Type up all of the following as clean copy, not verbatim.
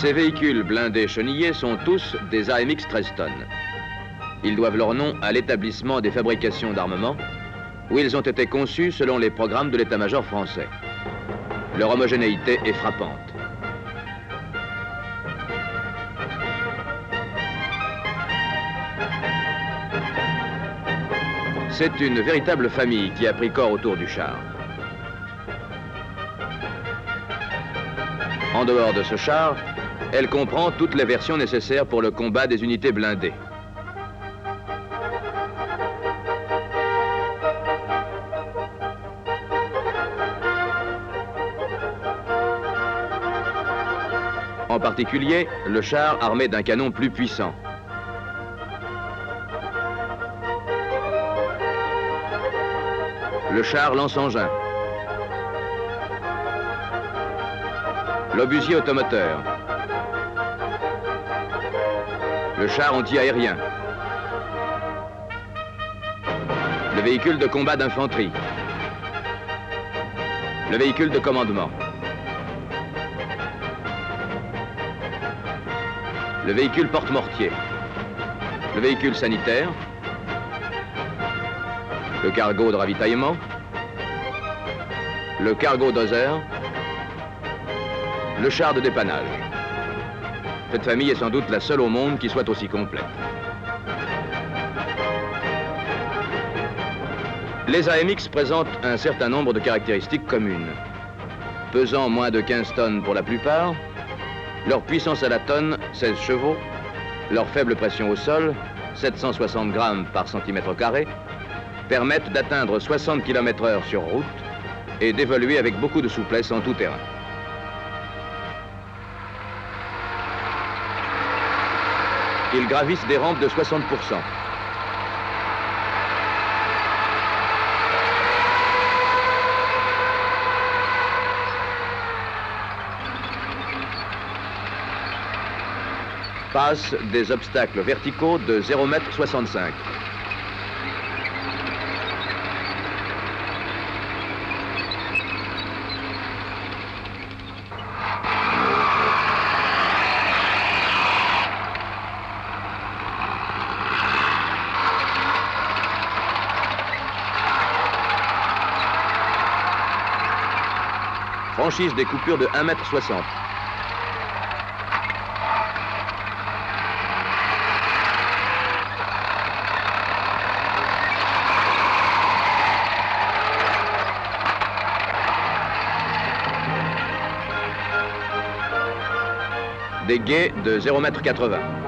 Ces véhicules blindés chenillés sont tous des AMX 13 tonnes. Ils doivent leur nom à l'établissement des fabrications d'armement, où ils ont été conçus selon les programmes de l'état-major français. Leur homogénéité est frappante. C'est une véritable famille qui a pris corps autour du char. En dehors de ce char, elle comprend toutes les versions nécessaires pour le combat des unités blindées. En particulier, le char armé d'un canon plus puissant. Le char lance-engin. L'obusier automoteur. Le char anti-aérien. Le véhicule de combat d'infanterie. Le véhicule de commandement. Le véhicule porte-mortier. Le véhicule sanitaire. Le cargo de ravitaillement. Le cargo dozer. Le char de dépannage. Cette famille est sans doute la seule au monde qui soit aussi complète. Les AMX présentent un certain nombre de caractéristiques communes. Pesant moins de 15 tonnes pour la plupart, leur puissance à la tonne, 16 chevaux, leur faible pression au sol, 760 grammes par centimètre carré, permettent d'atteindre 60 km/h sur route et d'évoluer avec beaucoup de souplesse en tout terrain. Ils gravissent des rampes de 60%. Passent des obstacles verticaux de 0,65 m. Franchissent des coupures de 1,60 m. Des guets de 0,80 m.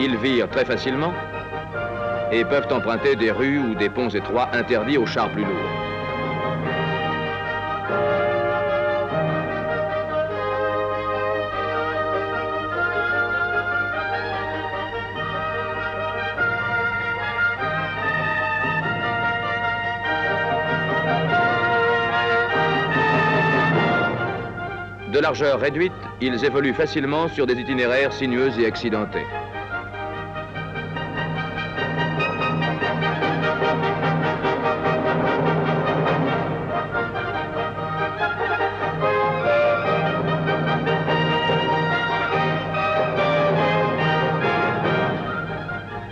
Ils virent très facilement et peuvent emprunter des rues ou des ponts étroits interdits aux chars plus lourds. De largeur réduite, ils évoluent facilement sur des itinéraires sinueux et accidentés.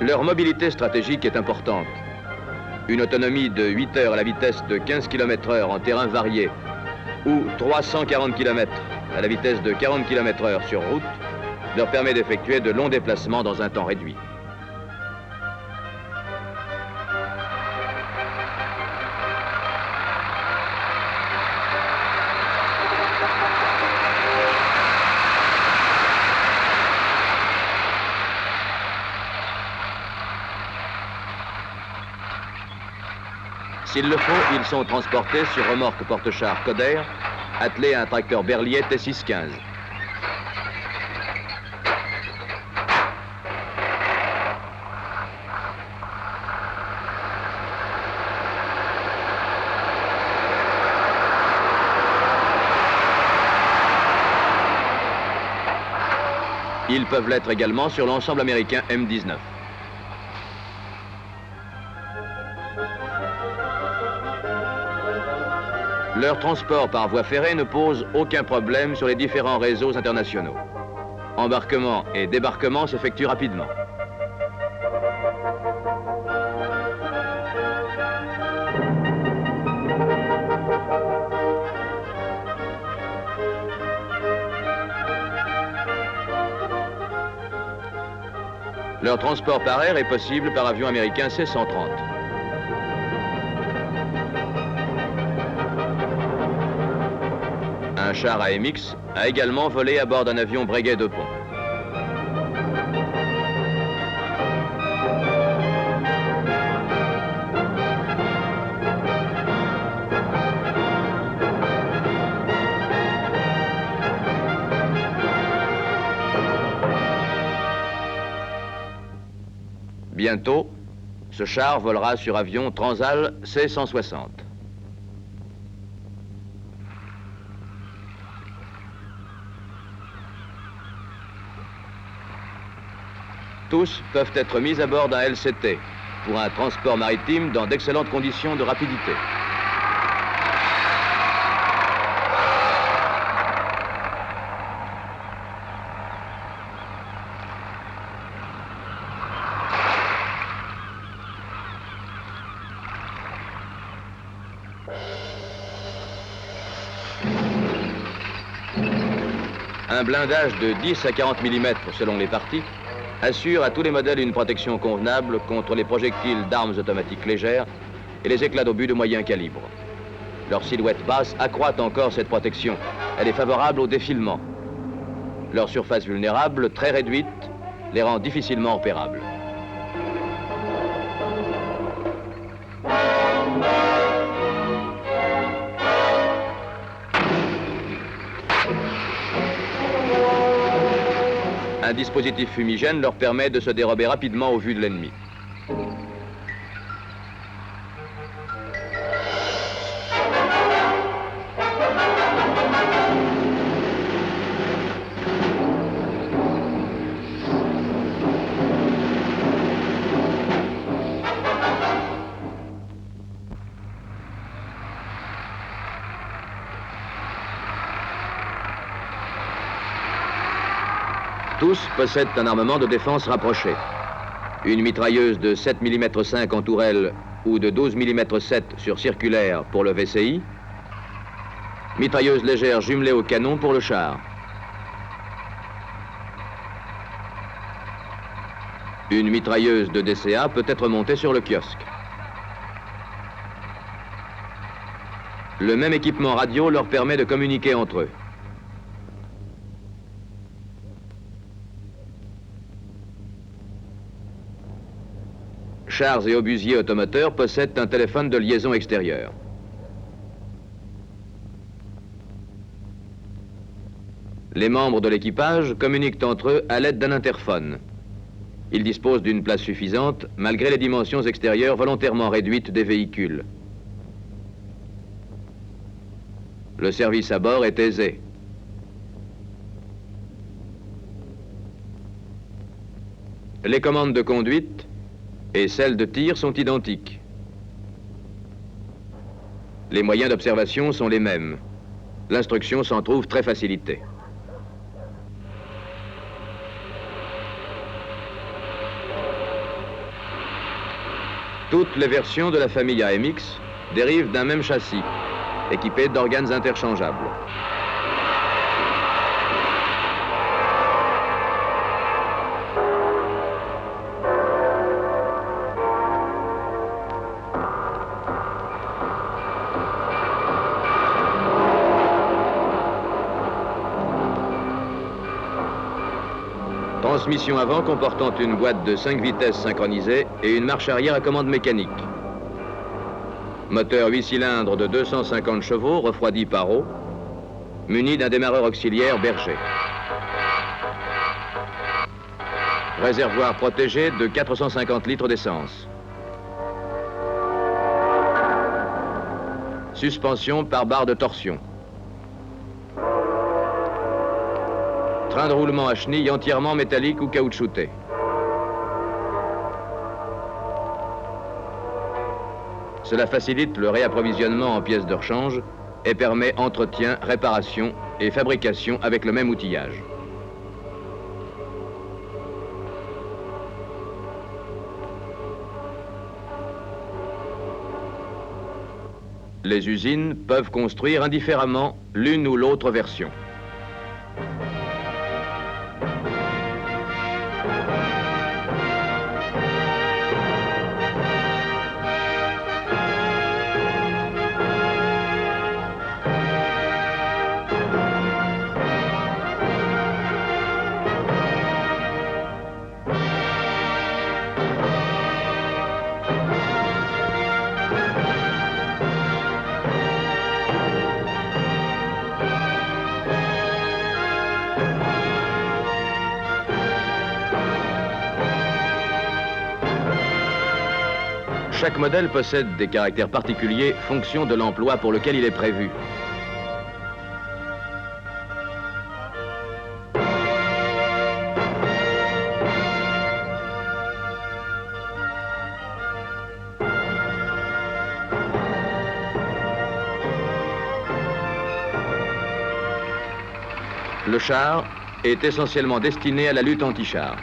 Leur mobilité stratégique est importante. Une autonomie de 8 heures à la vitesse de 15 km/h en terrain varié ou 340 km à la vitesse de 40 km/h sur route leur permet d'effectuer de longs déplacements dans un temps réduit. S'il le faut, ils sont transportés sur remorque porte-char Coder, attelés à un tracteur Berliet T615. Ils peuvent l'être également sur l'ensemble américain M19. Leur transport par voie ferrée ne pose aucun problème sur les différents réseaux internationaux. Embarquement et débarquement s'effectuent rapidement. Leur transport par air est possible par avion américain C-130. Un char AMX a également volé à bord d'un avion Breguet de pont. Bientôt, ce char volera sur avion Transal C-160. Tous peuvent être mis à bord d'un LCT pour un transport maritime dans d'excellentes conditions de rapidité. Un blindage de 10 à 40 mm selon les parties assure à tous les modèles une protection convenable contre les projectiles d'armes automatiques légères et les éclats d'obus de moyen calibre. Leur silhouette basse accroît encore cette protection. Elle est favorable au défilement. Leur surface vulnérable, très réduite, les rend difficilement repérables. Un dispositif fumigène leur permet de se dérober rapidement aux vues de l'ennemi. Tous possèdent un armement de défense rapproché. Une mitrailleuse de 7 mm 5 en tourelle ou de 12 mm 7 sur circulaire pour le VCI. Mitrailleuse légère jumelée au canon pour le char. Une mitrailleuse de DCA peut être montée sur le kiosque. Le même équipement radio leur permet de communiquer entre eux. Chars et obusiers automoteurs possèdent un téléphone de liaison extérieure. Les membres de l'équipage communiquent entre eux à l'aide d'un interphone. Ils disposent d'une place suffisante malgré les dimensions extérieures volontairement réduites des véhicules. Le service à bord est aisé. Les commandes de conduite et celles de tir sont identiques. Les moyens d'observation sont les mêmes. L'instruction s'en trouve très facilitée. Toutes les versions de la famille AMX dérivent d'un même châssis, équipé d'organes interchangeables. Transmission avant comportant une boîte de 5 vitesses synchronisée et une marche arrière à commande mécanique. Moteur 8 cylindres de 250 chevaux refroidi par eau, muni d'un démarreur auxiliaire Berger. Réservoir protégé de 450 litres d'essence. Suspension par barre de torsion. Train de roulement à chenilles entièrement métallique ou caoutchouté. Cela facilite le réapprovisionnement en pièces de rechange et permet entretien, réparation et fabrication avec le même outillage. Les usines peuvent construire indifféremment l'une ou l'autre version. Chaque modèle possède des caractères particuliers fonction de l'emploi pour lequel il est prévu. Le char est essentiellement destiné à la lutte anti-char.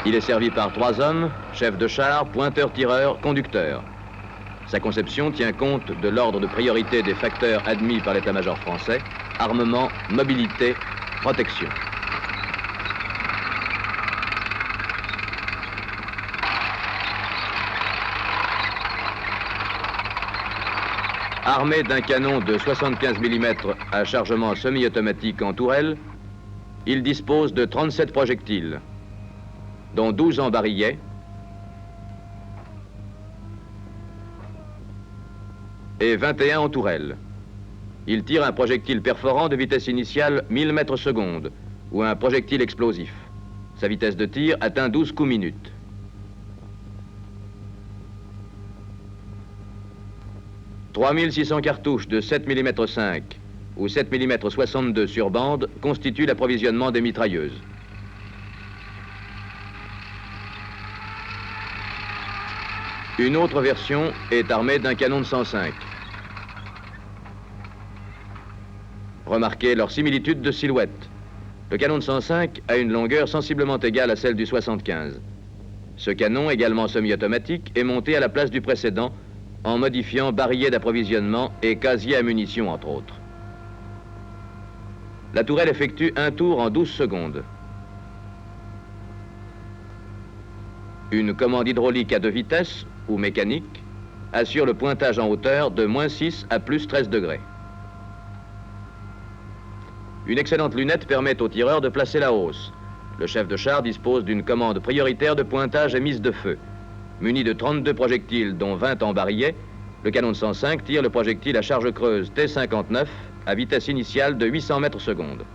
Il est servi par 3 hommes, chef de char, pointeur-tireur, conducteur. Sa conception tient compte de l'ordre de priorité des facteurs admis par l'état-major français: armement, mobilité, protection. Armé d'un canon de 75 mm à chargement semi-automatique en tourelle, il dispose de 37 projectiles, dont 12 en barillet et 21 en tourelle. Il tire un projectile perforant de vitesse initiale 1000 mètres secondes ou un projectile explosif. Sa vitesse de tir atteint 12 coups minutes. « 3600 cartouches de 7 mm 5 ou 7 mm 62 sur bande constituent l'approvisionnement des mitrailleuses. Une autre version est armée d'un canon de 105. Remarquez leur similitude de silhouette. Le canon de 105 a une longueur sensiblement égale à celle du 75. Ce canon, également semi-automatique, est monté à la place du précédent en modifiant barillet d'approvisionnement et casier à munitions, entre autres. La tourelle effectue un tour en 12 secondes. Une commande hydraulique à 2 vitesses, ou mécanique, assure le pointage en hauteur de -6 à +13 degrés. Une excellente lunette permet au tireur de placer la hausse. Le chef de char dispose d'une commande prioritaire de pointage et mise de feu. Muni de 32 projectiles, dont 20 en barillet, le canon de 105 tire le projectile à charge creuse T-59 à vitesse initiale de 800 mètres secondes.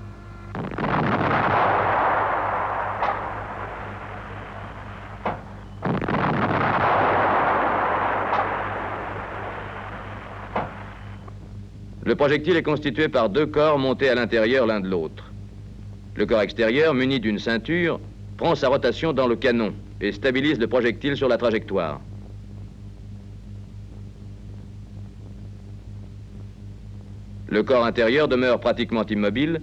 Le projectile est constitué par 2 corps montés à l'intérieur l'un de l'autre. Le corps extérieur, muni d'une ceinture, prend sa rotation dans le canon et stabilise le projectile sur la trajectoire. Le corps intérieur demeure pratiquement immobile.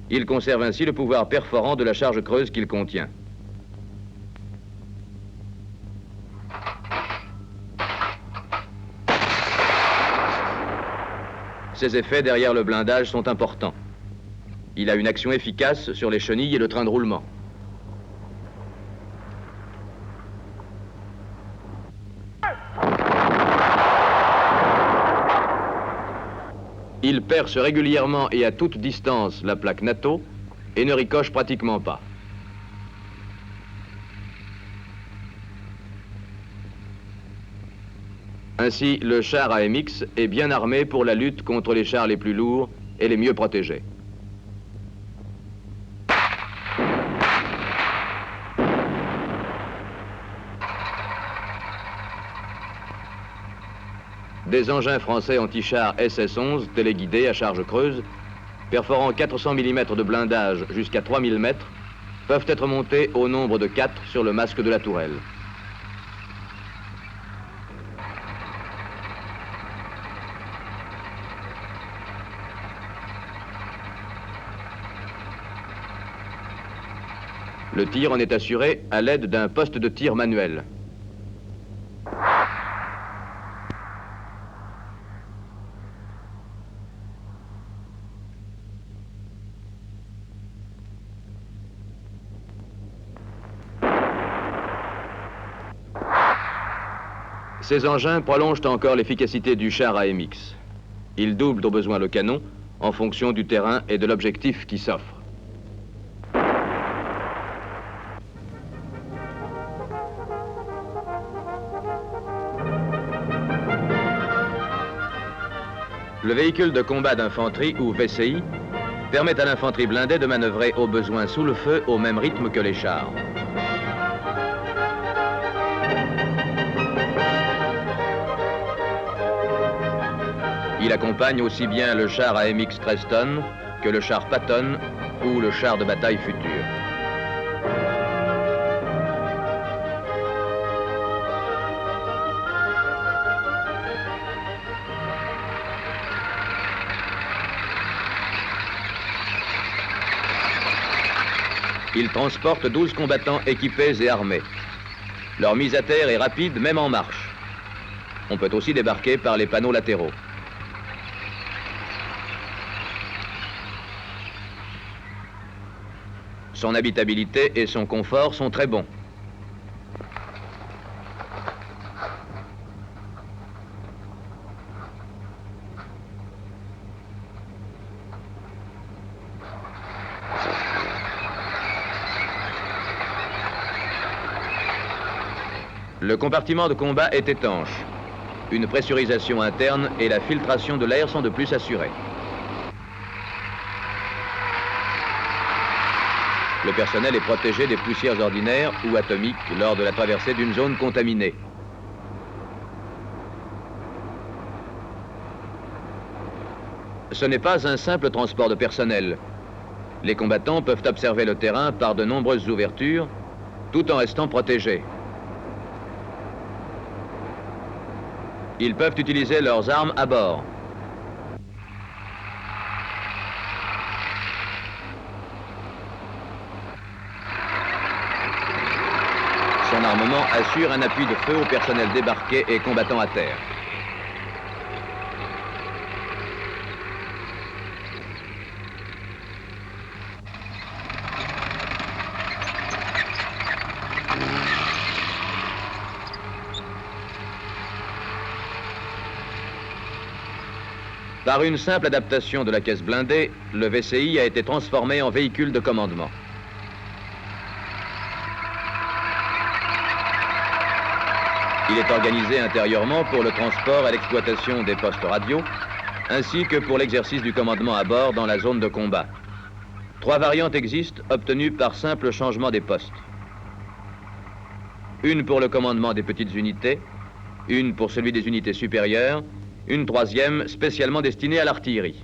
Il conserve ainsi le pouvoir perforant de la charge creuse qu'il contient. Ses effets derrière le blindage sont importants. Il a une action efficace sur les chenilles et le train de roulement. Il perce régulièrement et à toute distance la plaque NATO et ne ricoche pratiquement pas. Ainsi, le char AMX est bien armé pour la lutte contre les chars les plus lourds et les mieux protégés. Des engins français anti-chars SS-11 téléguidés à charge creuse perforant 400 mm de blindage jusqu'à 3000 mètres, peuvent être montés au nombre de 4 sur le masque de la tourelle. Le tir en est assuré à l'aide d'un poste de tir manuel. Ces engins prolongent encore l'efficacité du char AMX. Ils doublent au besoin le canon en fonction du terrain et de l'objectif qui s'offre. Le véhicule de combat d'infanterie, ou VCI, permet à l'infanterie blindée de manœuvrer au besoin sous le feu au même rythme que les chars. Il accompagne aussi bien le char AMX 13 tonnes que le char Patton ou le char de bataille futur. Il transporte 12 combattants équipés et armés. Leur mise à terre est rapide, même en marche. On peut aussi débarquer par les panneaux latéraux. Son habitabilité et son confort sont très bons. Le compartiment de combat est étanche. Une pressurisation interne et la filtration de l'air sont de plus assurées. Le personnel est protégé des poussières ordinaires ou atomiques lors de la traversée d'une zone contaminée. Ce n'est pas un simple transport de personnel. Les combattants peuvent observer le terrain par de nombreuses ouvertures, tout en restant protégés. Ils peuvent utiliser leurs armes à bord. Son armement assure un appui de feu au personnel débarqué et combattant à terre. Par une simple adaptation de la caisse blindée, le VCI a été transformé en véhicule de commandement. Il est organisé intérieurement pour le transport et l'exploitation des postes radio, ainsi que pour l'exercice du commandement à bord dans la zone de combat. 3 variantes existent, obtenues par simple changement des postes. Une pour le commandement des petites unités, une pour celui des unités supérieures, une troisième spécialement destinée à l'artillerie.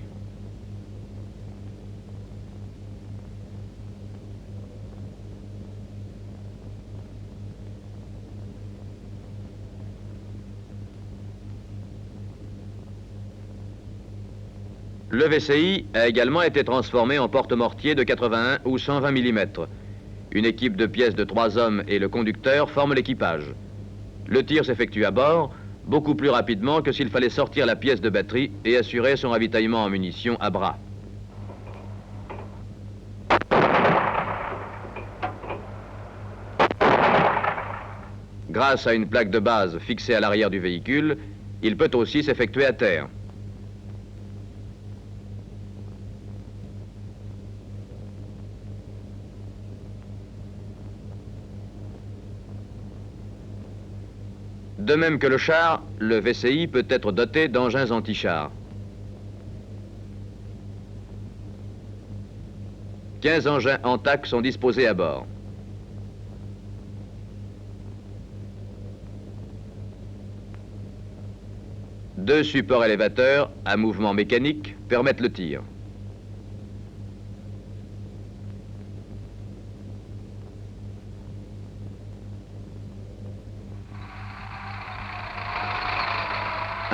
Le VCI a également été transformé en porte-mortier de 81 ou 120 mm. Une équipe de pièces de 3 hommes et le conducteur forment l'équipage. Le tir s'effectue à bord, beaucoup plus rapidement que s'il fallait sortir la pièce de batterie et assurer son ravitaillement en munitions à bras. Grâce à une plaque de base fixée à l'arrière du véhicule, il peut aussi s'effectuer à terre. De même que le char, le VCI peut être doté d'engins anti-chars. 15 engins en TAC sont disposés à bord. Deux supports élévateurs à mouvement mécanique permettent le tir.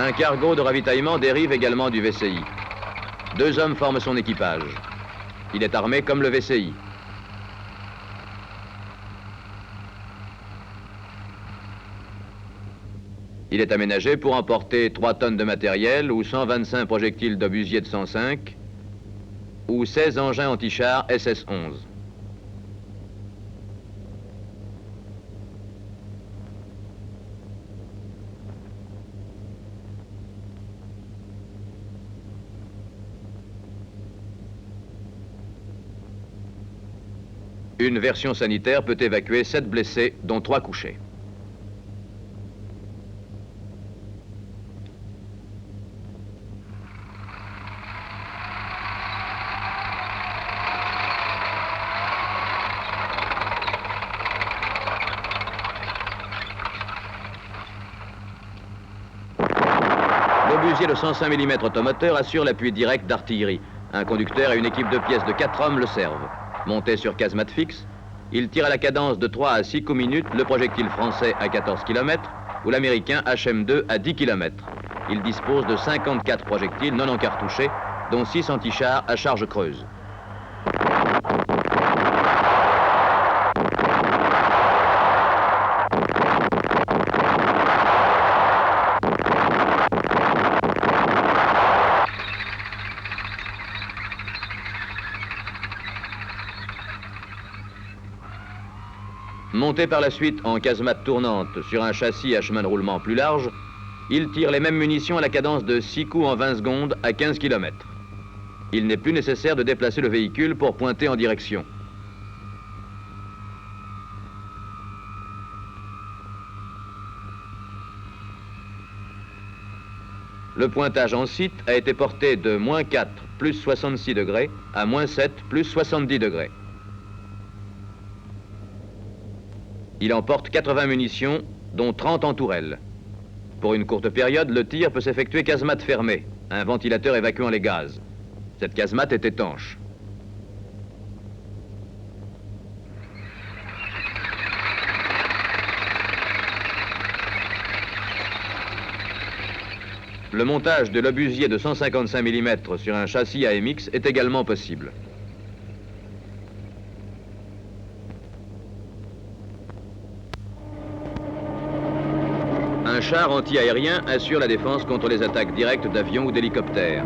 Un cargo de ravitaillement dérive également du VCI. 2 hommes forment son équipage. Il est armé comme le VCI. Il est aménagé pour emporter 3 tonnes de matériel ou 125 projectiles d'obusier de 105 ou 16 engins anti-chars SS-11. Une version sanitaire peut évacuer 7 blessés, dont 3 couchés. L'obusier de 105 mm automoteur assure l'appui direct d'artillerie. Un conducteur et une équipe de pièces de 4 hommes le servent. Monté sur casemate fixe, il tire à la cadence de 3 à 6 coups minutes le projectile français à 14 km ou l'américain HM2 à 10 km. Il dispose de 54 projectiles non encartouchés, dont 6 anti-chars à charge creuse. Monté par la suite en casemate tournante sur un châssis à chemin de roulement plus large, il tire les mêmes munitions à la cadence de 6 coups en 20 secondes à 15 km. Il n'est plus nécessaire de déplacer le véhicule pour pointer en direction. Le pointage en site a été porté de -4 plus 66 degrés à -7 plus 70 degrés. Il emporte 80 munitions, dont 30 en tourelle. Pour une courte période, le tir peut s'effectuer casemate fermée, un ventilateur évacuant les gaz. Cette casemate est étanche. Le montage de l'obusier de 155 mm sur un châssis AMX est également possible. Un char anti-aérien assure la défense contre les attaques directes d'avions ou d'hélicoptères.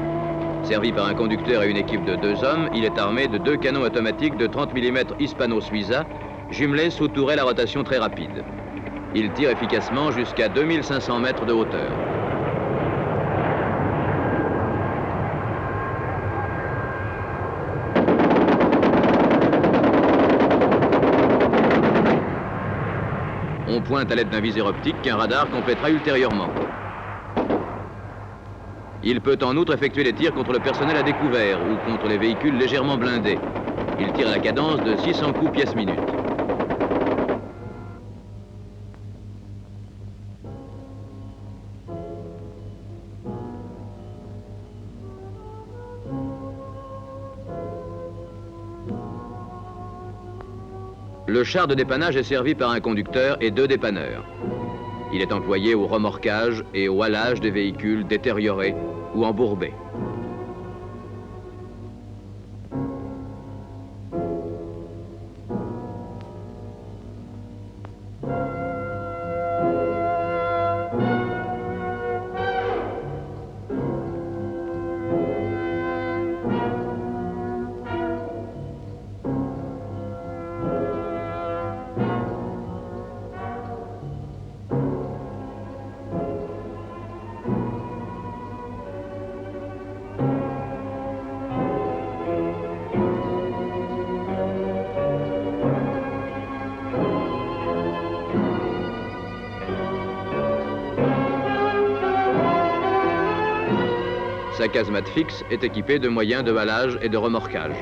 Servi par un conducteur et une équipe de 2 hommes, il est armé de 2 canons automatiques de 30 mm Hispano-Suiza, jumelés sous tourelle à rotation très rapide. Il tire efficacement jusqu'à 2500 mètres de hauteur. On pointe à l'aide d'un viseur optique qu'un radar complétera ultérieurement. Il peut en outre effectuer des tirs contre le personnel à découvert ou contre les véhicules légèrement blindés. Il tire à la cadence de 600 coups pièce minute. Le char de dépannage est servi par un conducteur et 2 dépanneurs. Il est employé au remorquage et au halage des véhicules détériorés ou embourbés. Sa casemate fixe est équipée de moyens de halage et de remorquage.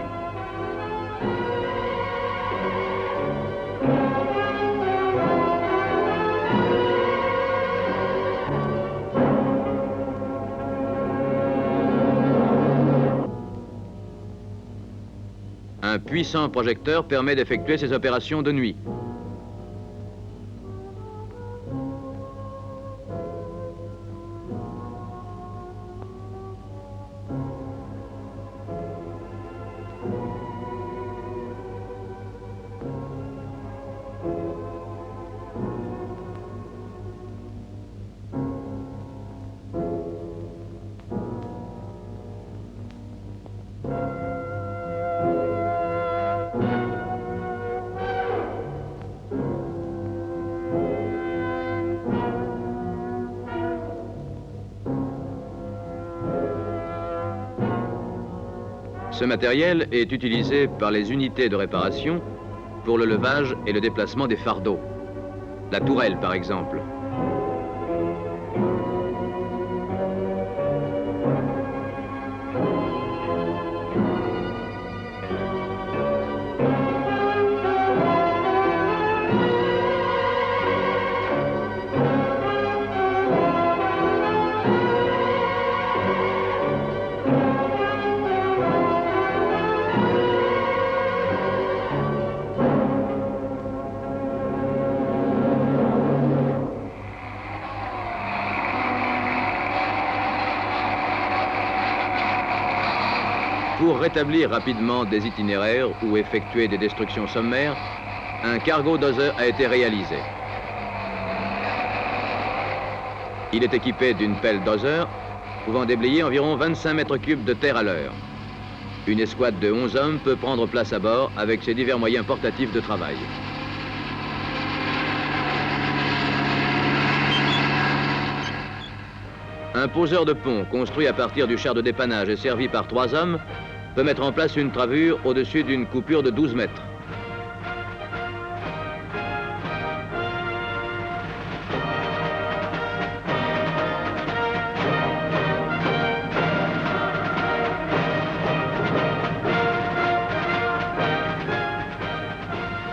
Un puissant projecteur permet d'effectuer ces opérations de nuit. Ce matériel est utilisé par les unités de réparation pour le levage et le déplacement des fardeaux. La tourelle, par exemple. Pour rétablir rapidement des itinéraires ou effectuer des destructions sommaires, un cargo dozer a été réalisé. Il est équipé d'une pelle dozer pouvant déblayer environ 25 mètres cubes de terre à l'heure. Une escouade de 11 hommes peut prendre place à bord avec ses divers moyens portatifs de travail. Un poseur de pont construit à partir du char de dépannage et servi par 3 hommes peut mettre en place une travure au-dessus d'une coupure de 12 mètres.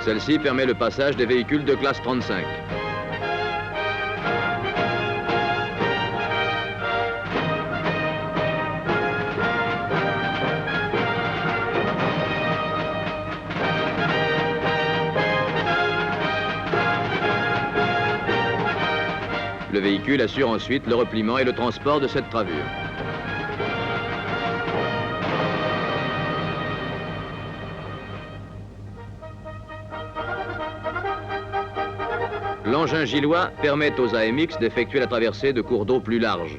Celle-ci permet le passage des véhicules de classe 35. Le véhicule assure ensuite le repliement et le transport de cette travure. L'engin gillois permet aux AMX d'effectuer la traversée de cours d'eau plus larges.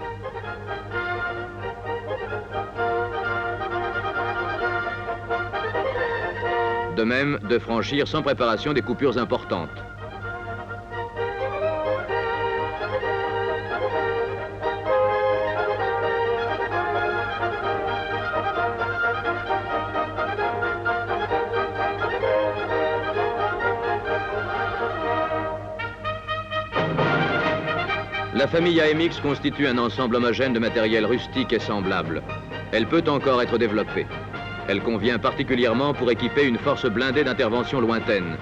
De même, de franchir sans préparation des coupures importantes. La famille AMX constitue un ensemble homogène de matériel rustique et semblable. Elle peut encore être développée. Elle convient particulièrement pour équiper une force blindée d'intervention lointaine.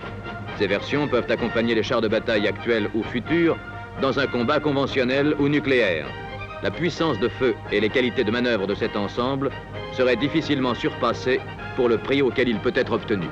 Ces versions peuvent accompagner les chars de bataille actuels ou futurs dans un combat conventionnel ou nucléaire. La puissance de feu et les qualités de manœuvre de cet ensemble seraient difficilement surpassées pour le prix auquel il peut être obtenu.